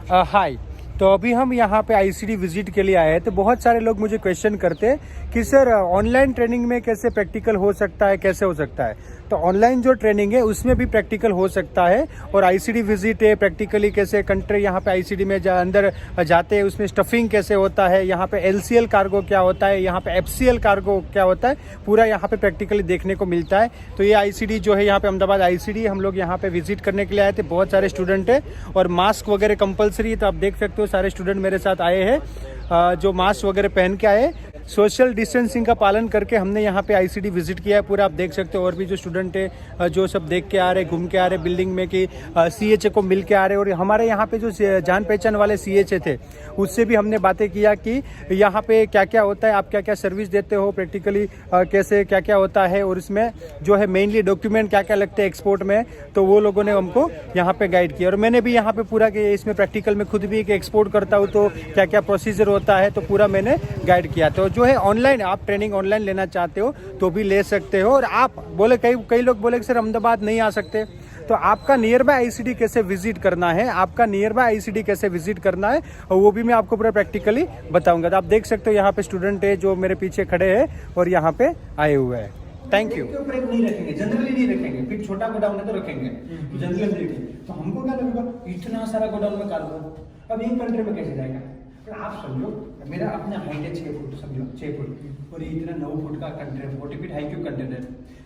हाय। तो अभी हम यहाँ पे आईसीडी विजिट के लिए आए हैं। तो बहुत सारे लोग मुझे क्वेश्चन करते हैं कि सर ऑनलाइन ट्रेनिंग में कैसे प्रैक्टिकल हो सकता है, कैसे हो सकता है। तो ऑनलाइन जो ट्रेनिंग है उसमें भी प्रैक्टिकल हो सकता है और आईसीडी विजिट है, प्रैक्टिकली कैसे कंट्री यहाँ पे आईसीडी में अंदर जाते हैं, उसमें स्टफिंग कैसे होता है, यहाँ पे एलसीएल कार्गो क्या होता है, यहाँ पे एफसीएल कार्गो क्या होता है, पूरा यहाँ पे प्रैक्टिकली देखने को मिलता है। तो ये आईसीडी जो है यहाँ पे अहमदाबाद आईसीडी हम लोग यहाँ पे विजिट करने के लिए आए थे। बहुत सारे स्टूडेंट है और मास्क वगैरह कंपलसरी है। तो आप देख सकते हो सारे स्टूडेंट मेरे साथ आए हैं जो मास्क वगैरह पहन के आए। सोशल डिस्टेंसिंग का पालन करके हमने यहाँ पे आईसीडी विजिट किया है पूरा। आप देख सकते हो और भी जो स्टूडेंट है जो सब देख के आ रहे, घूम के आ रहे बिल्डिंग में कि सीएचए को मिल के आ रहे। और हमारे यहाँ पे जो जान पहचान वाले सीएचए थे उससे भी हमने बातें किया कि यहाँ पे क्या क्या होता है, आप क्या क्या सर्विस देते हो, प्रैक्टिकली कैसे क्या क्या होता है और इसमें जो है मेनली डॉक्यूमेंट क्या क्या लगते हैं एक्सपोर्ट में। तो वो लोगों ने हमको यहाँ पे गाइड किया और मैंने भी यहाँ पे पूरा कि इसमें प्रैक्टिकल में खुद भी एक एक्सपोर्ट करता हूँ तो क्या क्या प्रोसीजर होता है तो पूरा मैंने गाइड किया। तो जो है ऑनलाइन आप ट्रेनिंग ऑनलाइन लेना चाहते हो तो भी ले सकते हो। और आप बोले कई लोग बोले कि सर अहमदाबाद नहीं आ सकते, तो आपका नियर बाय आईसीडी कैसे विजिट करना है, आपका नियर बाय आईसीडी कैसे विजिट करना है और वो भी मैं आपको पूरा प्रैक्टिकली बताऊंगा। तो आप देख सकते हो यहाँ पे स्टूडेंट है जो मेरे पीछे खड़े हैं और यहाँ पे आए हुए हैं। Thank you. नहीं रखेंगे, जनरली नहीं रखेंगे, फिर छोटा गोडाउन है तो रखेंगे, जनरली नहीं रखेंगे। तो हमको क्या लगेगा इतना सारा गोडाउन में कार्गो अब एक कंट्री में कैसे जाएगा। पर आप समझो मेरा अपना हाइट है 6 फुट, समझो 6 फुट और ये इतना 9 फुट का container, 40 feet high cube container.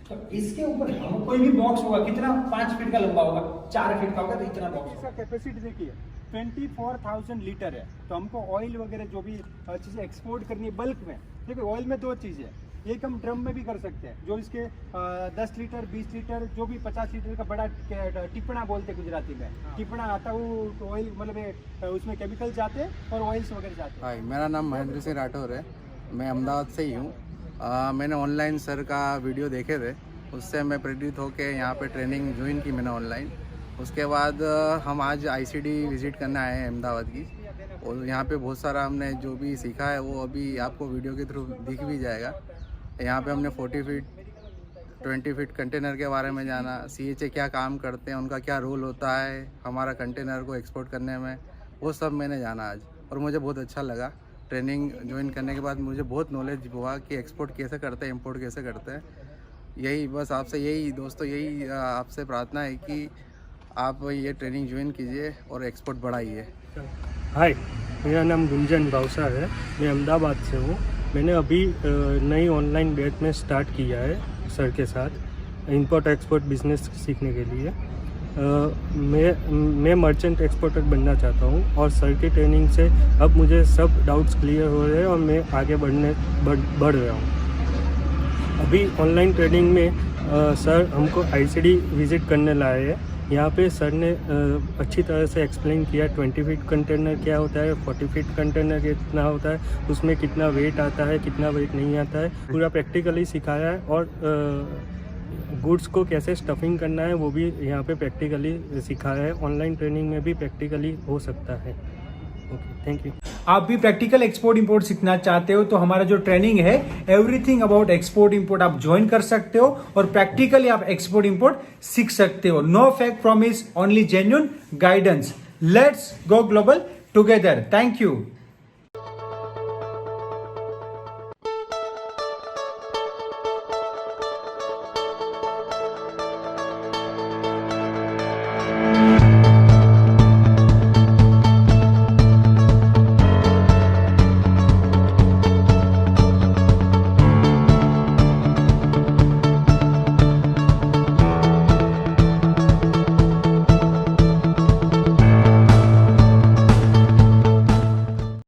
तो इसके ऊपर हम कोई भी बॉक्स होगा कितना 5 फीट का लंबा होगा, 4 फीट का होगा, तो इतना बॉक्स। इसका कैपेसिटी देखिए 24,000 लीटर है। तो हमको ऑयल वगैरह जो भी चीजें एक्सपोर्ट करनी है बल्क में, देखिए ऑयल में 2 चीजें, एक हम ड्रम में भी कर सकते हैं जो इसके 10 लीटर 20 लीटर जो भी 50 लीटर का बड़ा टिपना बोलते हैं गुजराती में, टिपना आता है वो ऑयल मतलब उसमें केमिकल जाते हैं और ऑयल्स वगैरह जाते हैं। हाय, मेरा नाम महेंद्र सिंह राठौर है, मैं अहमदाबाद से ही हूँ। मैंने ऑनलाइन सर का वीडियो देखे थे, उससे मैं प्रेरित होकर यहाँ पे ट्रेनिंग ज्वाइन की मैंने ऑनलाइन। उसके बाद हम आज आईसीडी विज़िट करने आए हैं अहमदाबाद की और यहाँ पे बहुत सारा हमने जो भी सीखा है वो अभी आपको वीडियो के थ्रू दिख भी जाएगा। यहाँ पे हमने 40 फीट 20 फीट कंटेनर के बारे में जाना, सीएचए क्या काम करते हैं, उनका क्या रोल होता है हमारा कंटेनर को एक्सपोर्ट करने में, वो सब मैंने जाना आज और मुझे बहुत अच्छा लगा। ट्रेनिंग ज्वाइन करने के बाद मुझे बहुत नॉलेज हुआ कि एक्सपोर्ट कैसे करते हैं, इंपोर्ट कैसे करते हैं। यही बस आपसे यही दोस्तों यही आपसे प्रार्थना है कि आप ये ट्रेनिंग ज्वाइन कीजिए और एक्सपोर्ट बढ़ाइए। हाय, मेरा नाम गुंजन भावसा है, मैं अहमदाबाद से हूँ। मैंने अभी नई ऑनलाइन बैच में स्टार्ट किया है सर के साथ इंपोर्ट एक्सपोर्ट बिजनेस सीखने के लिए। मैं मर्चेंट एक्सपोर्टर बनना चाहता हूँ और सर की ट्रेनिंग से अब मुझे सब डाउट्स क्लियर हो रहे हैं और मैं आगे बढ़ रहा हूँ। अभी ऑनलाइन ट्रेनिंग में सर हमको आईसीडी विज़िट करने लाए हैं। यहाँ पे सर ने अच्छी तरह से एक्सप्लेन किया 20 फीट कंटेनर क्या होता है, 40 फीट कंटेनर कितना होता है, उसमें कितना वेट आता है, कितना वेट नहीं आता है, पूरा प्रैक्टिकली सिखाया है। और गुड्स को कैसे स्टफिंग करना है वो भी यहाँ पे प्रैक्टिकली सिखाया है। ऑनलाइन ट्रेनिंग में भी प्रैक्टिकली हो सकता है। Okay, thank you. आप भी प्रैक्टिकल एक्सपोर्ट इंपोर्ट सीखना चाहते हो तो हमारा जो ट्रेनिंग है एवरीथिंग अबाउट एक्सपोर्ट इंपोर्ट आप ज्वाइन कर सकते हो और प्रैक्टिकली आप एक्सपोर्ट इंपोर्ट सीख सकते हो। No fake promise, only genuine guidance. Let's go global together. Thank you.